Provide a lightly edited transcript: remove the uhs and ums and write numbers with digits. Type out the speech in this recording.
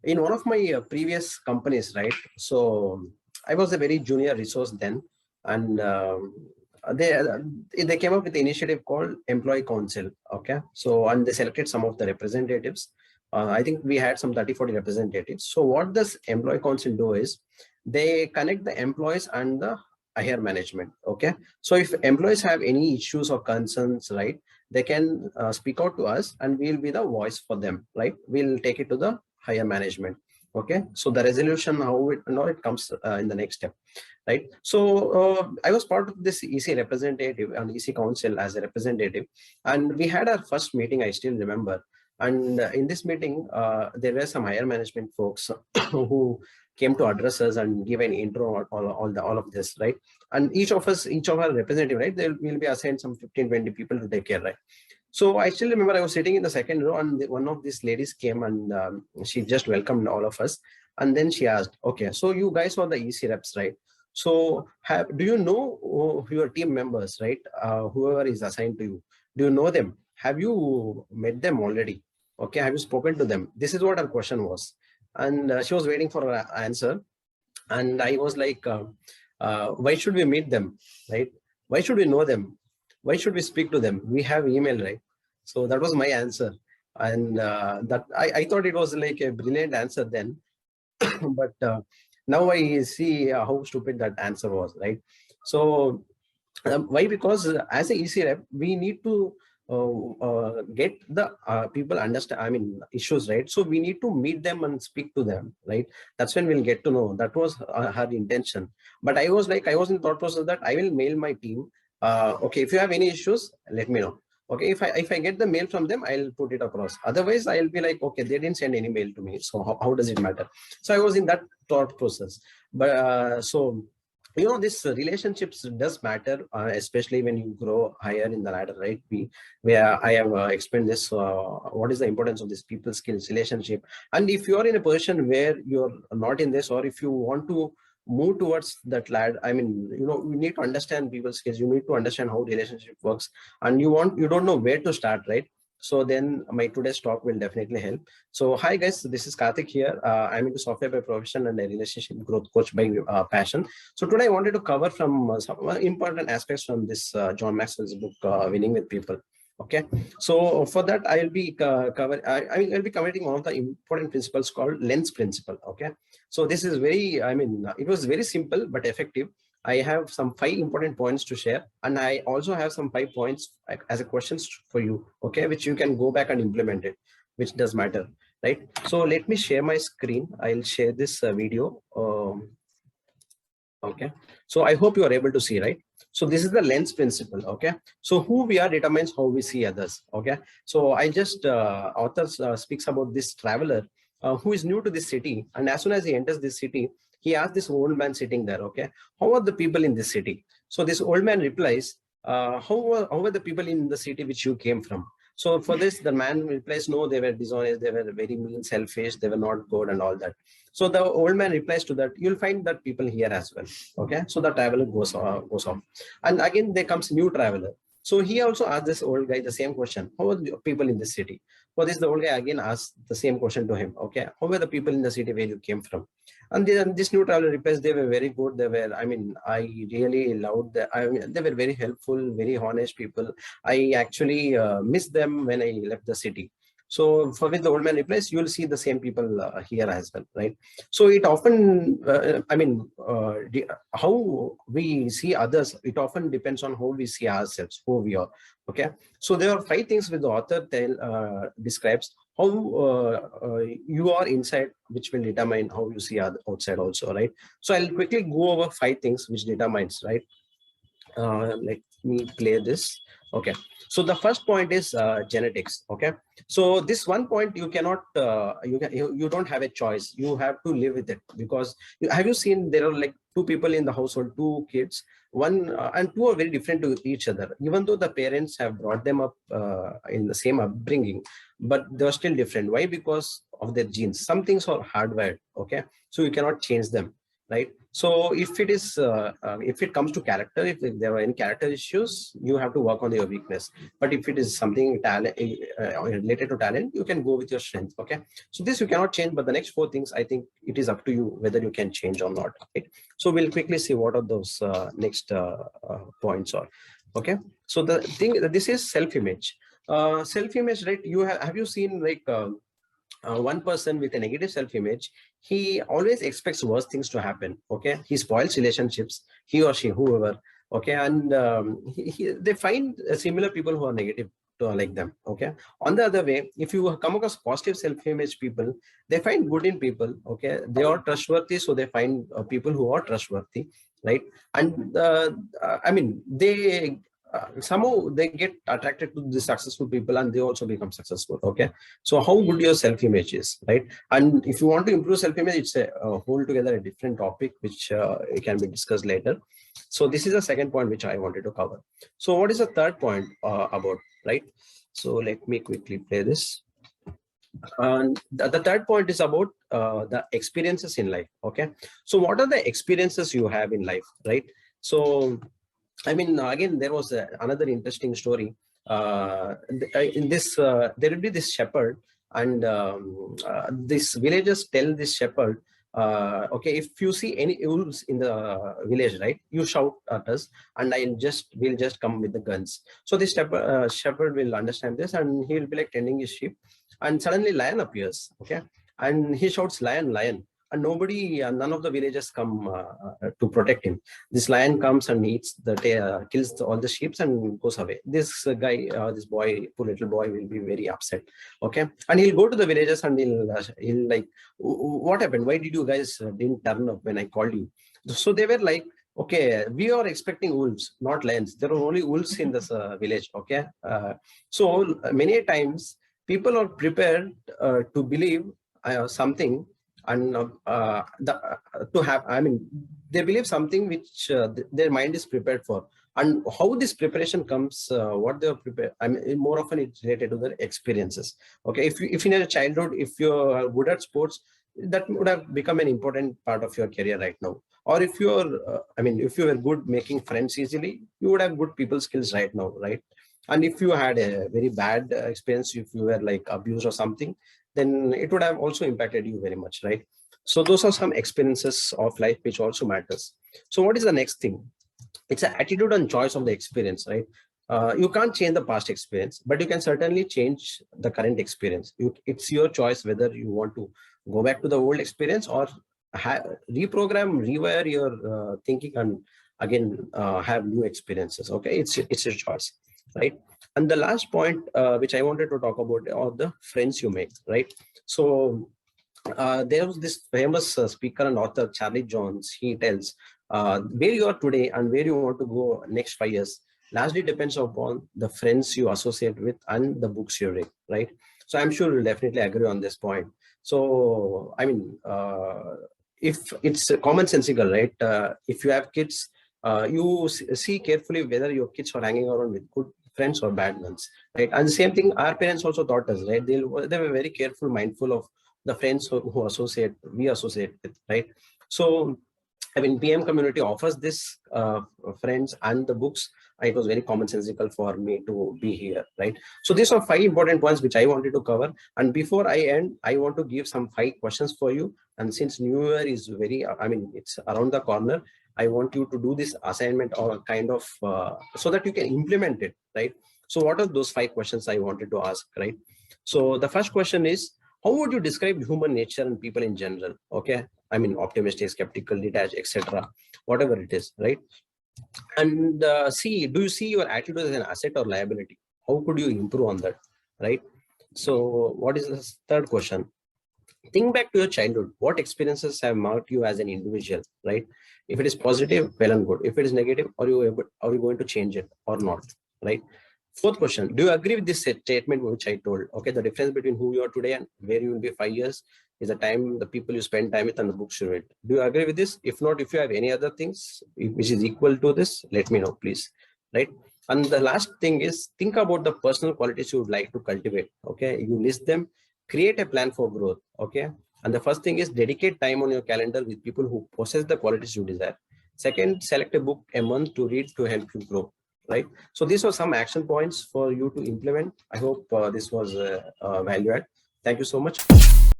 in one of my previous companies, right? So I was a very junior resource then, and they came up with the initiative called Employee Council. Okay, so and they selected some of the representatives. I think we had some 30-40 representatives. So what does Employee Council do is they connect the employees and the higher management. Okay, so if employees have any issues or concerns, right, they can speak out to us, and we'll be the voice for them. Right, we'll take it to the higher management. Okay, so the resolution, how it now it comes in the next step, right? So I was part of this EC representative and EC council as a representative, and we had our first meeting, I still remember. And in this meeting there were some higher management folks who came to address us and give an intro on all of this, right? And each of us, each of our representative, right, they will be assigned some 15-20 people to take care, right? So I still remember I was sitting in the second row, and one of these ladies came, and she just welcomed all of us. And then she asked, okay, so you guys are the EC reps, right? So do you know your team members, right? Whoever is assigned to you, do you know them? Have you met them already? Okay, have you spoken to them? This is what her question was. And she was waiting for an answer. And I was like, why should we meet them, right? Why should we know them? Why should we speak to them? We have email, right? So that was my answer. And that I thought it was like a brilliant answer then. But now I see how stupid that answer was, right? So why? Because as a EC rep, we need to get the people understand, I mean, issues, right? So we need to meet them and speak to them, right? That's when we'll get to know. That was her intention. But I was like, I was in thought process that I will mail my team. Okay, if you have any issues, let me know. Okay, if I get the mail from them, I'll put it across. Otherwise, I'll be like, okay, they didn't send any mail to me, so how does it matter? So I was in that thought process. But so this relationships does matter, especially when you grow higher in the ladder, right? Where I have explained this, what is the importance of this people skills relationship. And if you are in a position where you're not in this, or if you want to move towards that ladder, I mean, you need to understand people skills, you need to understand how relationship works, and you don't know where to start, right? So then my today's talk will definitely help. So hi guys, this is Karthik here. I'm into software by profession and a relationship growth coach by passion. So today I wanted to cover from some important aspects from this John Maxwell's book, Winning with People. Okay, so for that I'll be I'll be covering one of the important principles called lens principle. Okay, so this is very, I mean, it was very simple but effective. I have some 5 important points to share, and I also have some 5 points as a questions for you, okay, which you can go back and implement it, which does matter, right? So let me share my screen. I'll share this video. Okay, so I hope you are able to see, right? So this is the lens principle. Okay, so who we are determines how we see others. Okay, so I just author speaks about this traveler who is new to this city, and as soon as he enters this city, he asks this old man sitting there, okay, how are the people in this city? So this old man replies, how are the people in the city which you came from? So for this, the man replies, no, they were dishonest, they were very mean, selfish, they were not good, and all that. So the old man replies to that, you'll find that people here as well. Okay, so the traveler goes off, and again there comes new traveler. So he also asks this old guy the same question, how are the people in this city? For this, the old guy again asks the same question to him, okay, how were the people in the city where you came from? And then this new traveler replies, they were very good, they were, I mean, I really loved them. I mean, they were very helpful, very honest people. I actually missed them when I left the city. So for which the old man replies, you will see the same people here as well, right? So it often, how we see others, it often depends on how we see ourselves, who we are. Okay, so there are 5 things which the author describes how you are inside, which will determine how you see outside also, right? So I'll quickly go over 5 things which determines, right? Let me play this. Okay, so the first point is genetics. Okay, so this one point you cannot you don't have a choice, you have to live with it. Because have you seen, there are like 2 people in the household, 2 kids, one and 2 are very different to each other, even though the parents have brought them up in the same upbringing, but they're still different. Why? Because of their genes. Some things are hardwired. Okay, so you cannot change them. right? So if it comes to character, if there are any character issues, you have to work on your weakness. But if it is something talent related to talent, you can go with your strength. Okay, so this you cannot change, but the next four things, I think it is up to you whether you can change or not, right? So we'll quickly see what are those next points are. Okay, so the thing, this is self-image. Self-image, right? Have you seen like one person with a negative self-image, he always expects worse things to happen. Okay, he spoils relationships, he or she, whoever. Okay, and they find similar people who are negative to like them. Okay, on the other way, if you come across positive self-image people, they find good in people. Okay, they are trustworthy, so they find people who are trustworthy, right? And I mean, they somehow they get attracted to the successful people and they also become successful. Okay, so how good your self-image is, right? And if you want to improve self-image, it's a whole together a different topic which can be discussed later. So this is the second point which I wanted to cover. So what is the third point about, right? So let me quickly play this. And the third point is about the experiences in life. Okay, so what are the experiences you have in life, right? So I mean, again, there was another interesting story. In this, there will be this shepherd, and these villagers tell this shepherd, "Okay, if you see any wolves in the village, right, you shout at us, and we'll just come with the guns." So this shepherd will understand this, and he will be like tending his sheep, and suddenly lion appears. Okay, and he shouts, "Lion, lion!" And none of the villagers come to protect him. This lion comes and eats kills all the sheep and goes away. This this boy, poor little boy, will be very upset. Okay, and he'll go to the villagers and he'll like, what happened? Why did you guys didn't turn up when I called you? So they were like, okay, we are expecting wolves, not lions. There are only wolves in this village. Okay, so many times people are prepared to believe something and to have, I mean, they believe something which their mind is prepared for. And how this preparation comes, what they are prepared, I mean, more often it's related to their experiences. Okay, if in your childhood, if you're good at sports, that would have become an important part of your career right now. Or if you're I mean, if you were good making friends easily, you would have good people skills right now, right? And if you had a very bad experience, if you were like abused or something, then it would have also impacted you very much, right? So those are some experiences of life which also matters. So what is the next thing? It's an attitude and choice of the experience, right? You can't change the past experience, but you can certainly change the current experience. It's your choice whether you want to go back to the old experience or reprogram, rewire your thinking and again have new experiences. Okay, it's your choice, right? And the last point which I wanted to talk about are the friends you make, right? So there was this famous speaker and author, Charlie Jones. He tells where you are today and where you want to go next 5 years largely depends upon the friends you associate with and the books you read, right? So I'm sure you'll definitely agree on this point. So, I mean, if it's commonsensical, right? If you have kids, you see carefully whether your kids are hanging around with good friends or bad ones, right? And the same thing our parents also taught us, right? They were very careful, mindful of the friends who we associate with, right? So I mean, PM community offers this friends and the books. It was very commonsensical for me to be here, right? So these are 5 important points which I wanted to cover. And before I end, I want to give some 5 questions for you. And since New Year is I mean, it's around the corner, I want you to do this assignment or kind of so that you can implement it, right? So what are those 5 questions I wanted to ask, right? So the first question is, how would you describe human nature and people in general? Okay, I mean, optimistic, skeptical, detached, etc. Whatever it is, right? And do you see your attitude as an asset or liability? How could you improve on that, right? So what is the third question? Think back to your childhood. What experiences have marked you as an individual, right? If it is positive, well and good. If it is negative, are you going to change it or not, right? Fourth question, do you agree with this statement which I told? Okay, the difference between who you are today and where you will be 5 years is the time, the people you spend time with and the books you read. Do you agree with this? If not, if you have any other things which is equal to this, let me know, please, right? And the last thing is, think about the personal qualities you would like to cultivate. Okay, you list them, create a plan for growth. Okay, And the first thing is dedicate time on your calendar with people who possess the qualities you desire. Second, select a book a month to read to help you grow, right? So these were some action points for you to implement. I hope this was value add. Thank you so much.